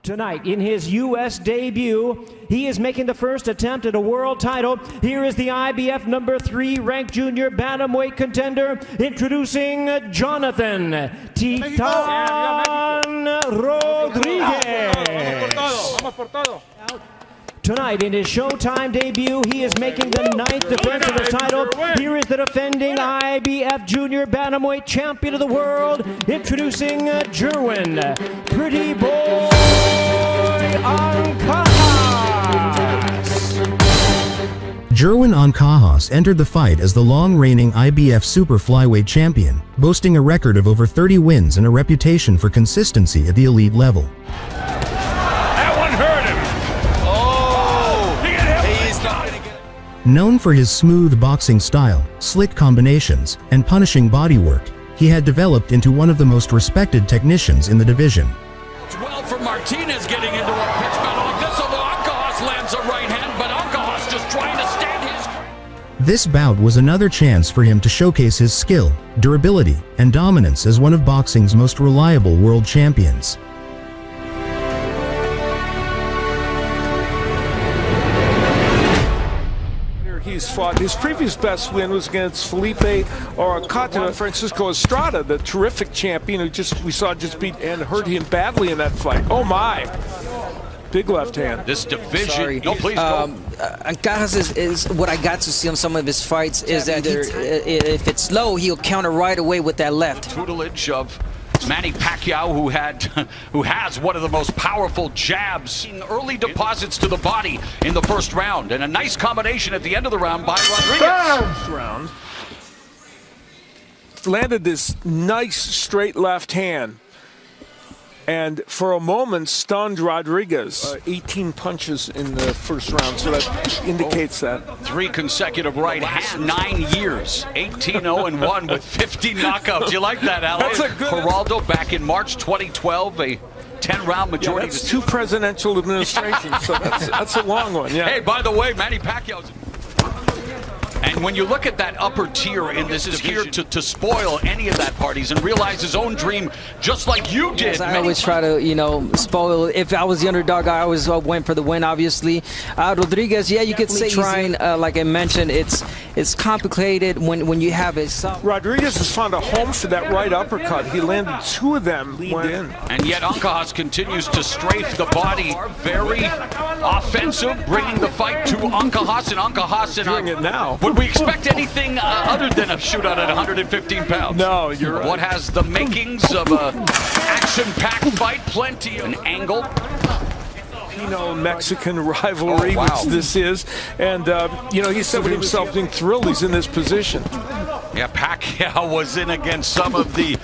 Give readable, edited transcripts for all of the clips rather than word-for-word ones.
Tonight, in his U.S. debut, he is making the first attempt at a world title. Here is the IBF number 3 ranked junior bantamweight contender, introducing Jonathan Titan Rodríguez. Tonight, in his Showtime debut, he is making the 9th defense of his title. Here is the defending IBF Junior Bantamweight Champion of the World, introducing Jerwin Pretty Boy Ancajas. Jerwin Ancajas entered the fight as the long-reigning IBF super-flyweight champion, boasting a record of over 30 wins and a reputation for consistency at the elite level. Known for his smooth boxing style, slick combinations, and punishing bodywork, he had developed into one of the most respected technicians in the division. It's well for Martinez getting into a pitch battle like this, although Ancajas lands a right hand, but Ancajas just trying to stand his... This bout was another chance for him to showcase his skill, durability, and dominance as one of boxing's most reliable world champions. He's fought. His previous best win was against Felipe Francisco Estrada, the terrific champion who we saw beat and hurt him badly in that fight. Oh my! Big left hand. This division. Sorry. No, please go. Ancajas is what I got to see on some of his fights is that if it's low, he'll counter right away with that left. Tutelage of Manny Pacquiao, who has one of the most powerful jabs, early deposits to the body in the first round, and a nice combination at the end of the round by Rodríguez. Round landed this nice straight left hand, and for a moment stunned Rodríguez. 18 punches in the first round, so that indicates that. 3 consecutive right hands, 9 years, 18-0-1 with 50 knockouts. You like that, Alex? That's a good... Geraldo back in March 2012, a 10-round majority. Yeah, that's 2 presidential administrations, so that's a long one. Yeah. Hey, by the way, Manny Pacquiao's... And when you look at that upper tier in this is here to spoil any of that parties and realize his own dream, just like you did. Yes, I always try to, spoil. If I was the underdog, I always went for the win, obviously. Rodríguez, yeah, you could say trying, like I mentioned, it's complicated when you have it. Rodríguez has found a home for that right uppercut. He landed 2 of them leaned in. And yet Ancajas continues to strafe the body. Very offensive, bringing the fight to Ancajas, and Ancajas doing it now. Would we expect anything other than a shootout at 115 pounds? No, you're right. What has the makings of a action-packed fight? Plenty of an angle. Mexican rivalry, which this is, and he said with himself being thrilled he's in this position. Yeah, Pacquiao was in against some of the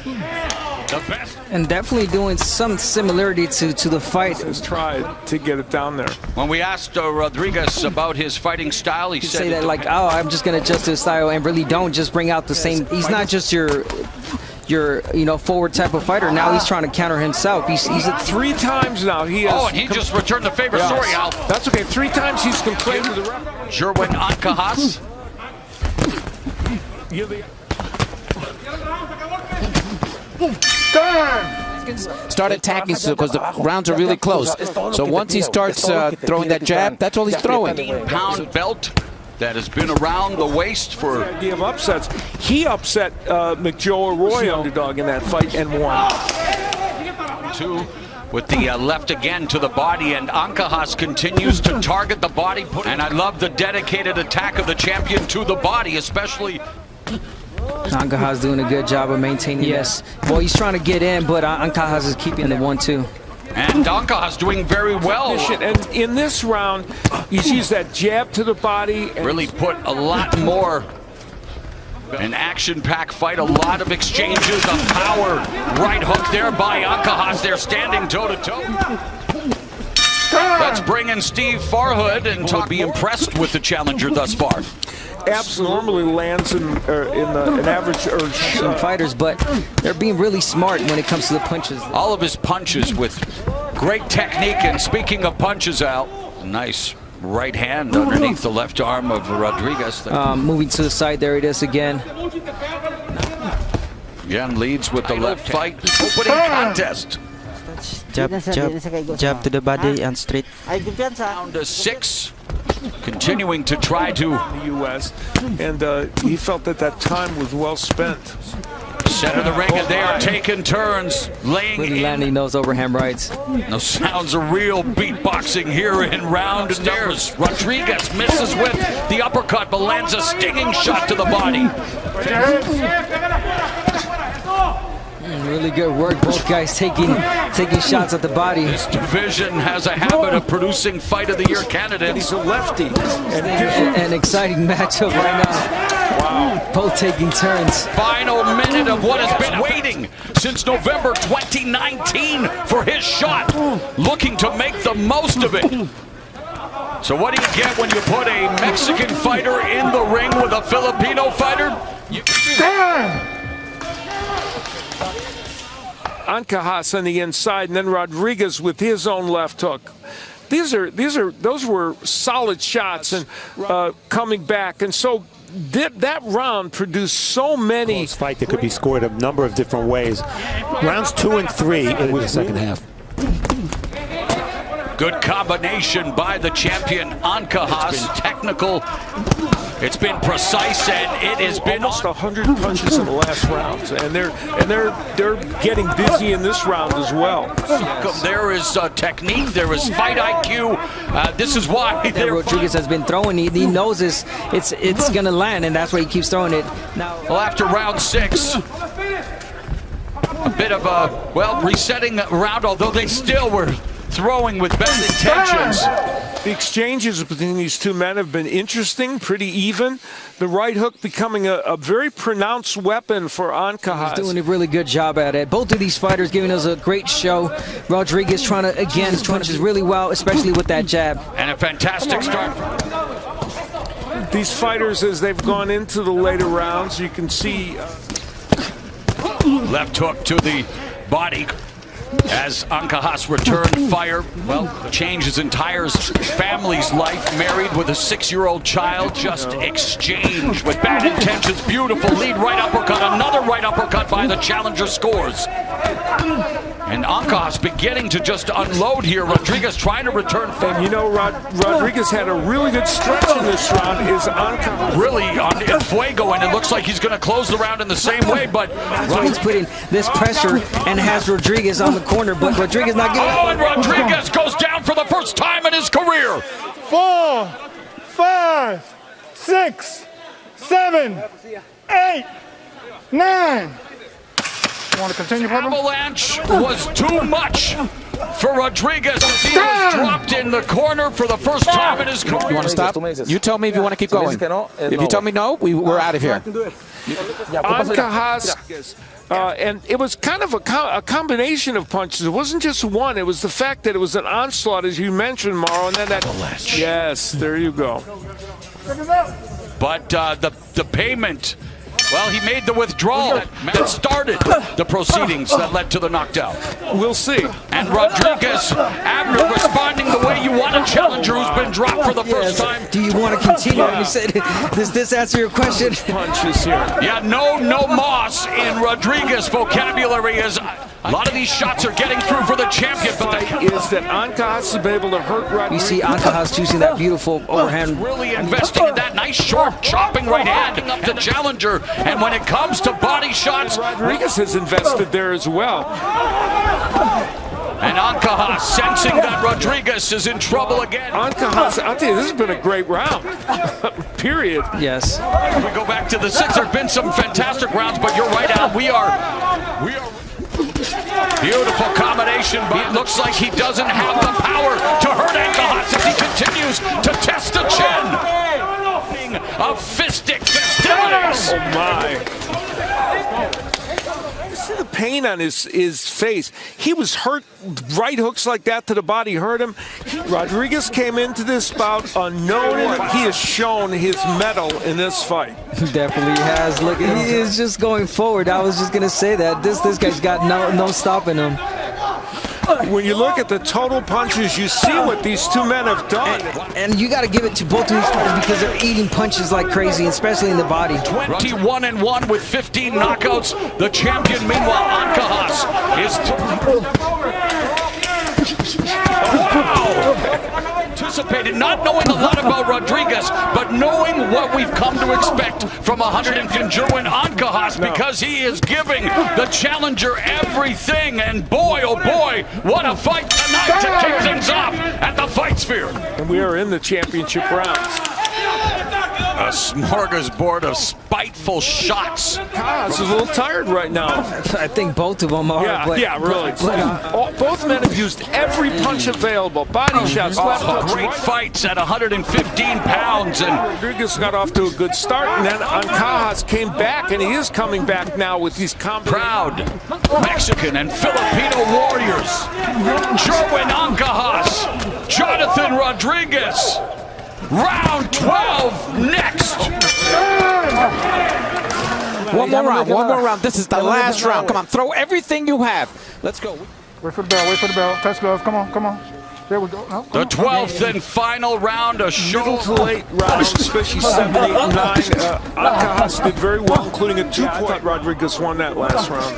best. And definitely doing some similarity to the fight. Has tried to get it down there. When we asked Rodríguez about his fighting style, he said say that like, oh, I'm just going to adjust his style, and really don't just bring out the same. He's not just your forward type of fighter. Now he's trying to counter himself. He's 3 times now. He has. Oh, and he just returned the favor. Sorry, Al. That's okay. 3 times he's complained to the ref. Jerwin Ancajas. Start attacking because the rounds are really close. So once he starts throwing that jab, that's all he's throwing. 15-pound belt that has been around the waist for... The idea of upsets. He upset McJoe Arroyo, underdog, in that fight and won. 2 with the left again to the body, and Ancajas continues to target the body. And I love the dedicated attack of the champion to the body, especially... Ancajas doing a good job of maintaining. Yes. Well, he's trying to get in, but Ancajas is keeping the 1-2. And Ancajas doing very well. And in this round, he's used that jab to the body. And really put a lot more. An action-packed fight, a lot of exchanges of power. Right hook there by Ancajas. They're standing toe-to-toe. Let's bring in Steve Farhood and be impressed with the challenger thus far. Normally lands in an average some fighters, but they're being really smart when it comes to the punches. All of his punches with great technique. And speaking of punches, Al, nice right hand underneath the left arm of Rodríguez. Moving to the side, there it is again. Again, leads with the left fight. Opening contest. jab to the body and straight. Down to 6. Continuing to try to the U.S. and he felt that that time was well spent. center the ring, and they are taking turns laying Really in. landing those overhand rights. Those sounds of real beatboxing here in round. And there's Rodríguez misses with the uppercut, but lands a stinging shot to the body. Really good work. Both guys taking shots at the body. This division has a habit of producing Fight of the Year candidates. He's a lefty. An exciting matchup right now. Wow. Both taking turns. Final minute of what has been waiting since November 2019 for his shot. Looking to make the most of it. So what do you get when you put a Mexican fighter in the ring with a Filipino fighter? Ancajas on the inside, and then Rodríguez with his own left hook. Those were solid shots, and coming back, and so that round produced so many. Close fight that could be scored a number of different ways. Rounds 2 and 3 in the second half. Good combination by the champion Ancajas. It's been technical, it's been precise, and it has been almost 100 punches in the last rounds, and they're getting busy in this round as well. Yes. There is technique, there is fight IQ. This is why Rodríguez has been throwing. He knows it's gonna land, and that's why he keeps throwing it. Now, well, after round 6, a bit of a resetting round, although they still were throwing with best intentions. The exchanges between these two men have been interesting, pretty even. The right hook becoming a very pronounced weapon for Ancajas. He's doing a really good job at it. Both of these fighters giving us a great show. Rodríguez trying to, again, punches really well, especially with that jab. And a fantastic start. These fighters, as they've gone into the later rounds, you can see left hook to the body as Ancajas returned fire. Well, changed his entire family's life. Married with a 6-year-old child. Just exchanged with bad intentions. Beautiful lead right uppercut. Another right uppercut by the challenger scores. And Ancajas beginning to just unload here. Rodríguez trying to return fire. And you know, Rodríguez had a really good stretch in this round. Is Ancajas really on in fuego, and it looks like he's going to close the round in the same way, but he's putting this pressure and has Rodríguez on the corner, but Rodríguez not getting. Oh, and Rodríguez goes down for the first time in his career. 4, 5, 6, 7, 8, 9. You want to continue, Pablo? Avalanche was too much for Rodríguez. He was dropped in the corner for the first time in his career. You want to stop? You tell me if you want to keep going. If you tell me no, we're out of here. Ancajas, and it was kind of a combination of punches. It wasn't just one. It was the fact that it was an onslaught, as you mentioned, Mauro, and then that. Yes, there you go. But the payment. Well, he made the withdrawal that started the proceedings that led to the knockdown. We'll see. And Rodríguez, Abner, responding the way you want a challenger who's been dropped for the first time. Do you want to continue? You said, does this answer your question? Punches here. Yeah, no moss in Rodríguez vocabulary, as a lot of these shots are getting through for the champion. But is that Ancajas has been able to hurt Rodríguez. You see Ancajas choosing that beautiful overhand. Really investing in that nice short chopping right hand of the challenger. And when it comes to body shots, Rodríguez has invested there as well. And Ancajas sensing that Rodríguez is in trouble again. Ancajas, I'll tell you, this has been a great round. Period. Yes. We go back to the 6. There have been some fantastic rounds, but you're right, Al. We are beautiful combination, but it looks like he doesn't have the power to hurt Ancajas as he continues to test the chin. Of fistic festivities. Oh my. See the pain on his face. He was hurt. Right hooks like that to the body hurt him. Rodríguez came into this bout unknown. He has shown his mettle in this fight. He definitely has. Look, he is just going forward. I was just going to say that. This guy's got no stopping him. When you look at the total punches, you see what these two men have done. And you got to give it to both of these fighters because they're eating punches like crazy, especially in the body. 21-1 with 15 knockouts. The champion, meanwhile, Ancajas is. Wow! Anticipated, not knowing a lot about Rodríguez, but knowing what we've come to expect from 150 Jerwin Ancajas, because he is giving the challenger everything. And boy, oh boy, what a fight tonight to kick things off at the Fight Sphere. And we are in the championship rounds. A smorgasbord of spiteful shots. Ancajas is a little tired right now. I think both of them are. Yeah, really. Both men have used every punch available. Body shots, left hooks, Great fights at 115 pounds. And Rodríguez got off to a good start, and then Ancajas came back, and he is coming back now with these proud Mexican and Filipino warriors. Jerwin Ancajas, Jonathan Rodríguez. Round 12 next. One more round. This is the last round. Come on, throw everything you have. Let's go. Wait for the bell, wait for the bell. Touch gloves, come on, come on. There we go. No, The 12th and final round of middle to late rounds, especially 7, 8, and 9. Ancajas did very well, including a 2-point. Rodríguez won that last round.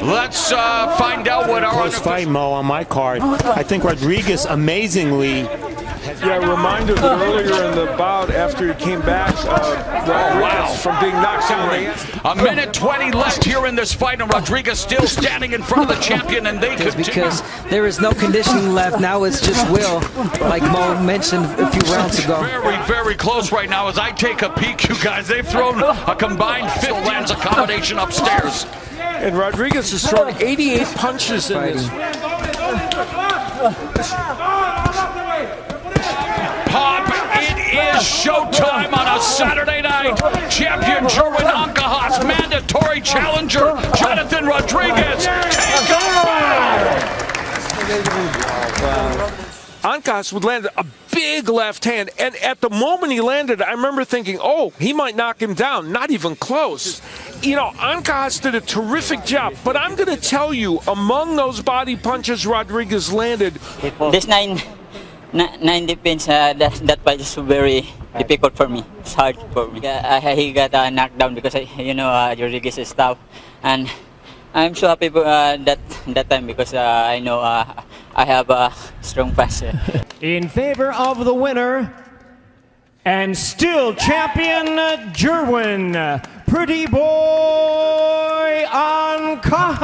Let's find out what our Close fight, Mo, on my card. I think Rodríguez amazingly. Yeah, a reminder that earlier in the bout, after he came back, from being knocked down. A minute 20 left here in this fight, and Rodríguez still standing in front of the champion, and they continue. Because there is no conditioning left. Now it's just will, like Mo mentioned a few rounds ago. Very, very close right now as I take a peek, you guys. They've thrown a combined 5 lands accommodation upstairs. And Rodríguez has thrown 88 punches in this. Pop, it is showtime on a Saturday night. Champion Jerwin Ancajas, mandatory challenger Jonathan Rodríguez. Take Ancajas would land a big left hand, and at the moment he landed, I remember thinking, oh, he might knock him down. Not even close. You know, Ancajas did a terrific job, but I'm going to tell you, among those body punches Rodríguez landed, this nine defense, that fight is very difficult for me. It's hard for me. He got knocked down because Rodríguez is tough, and I'm so happy for that time because I know I have a strong fans. In favor of the winner and still champion Jerwin Pretty Boy Ancajas.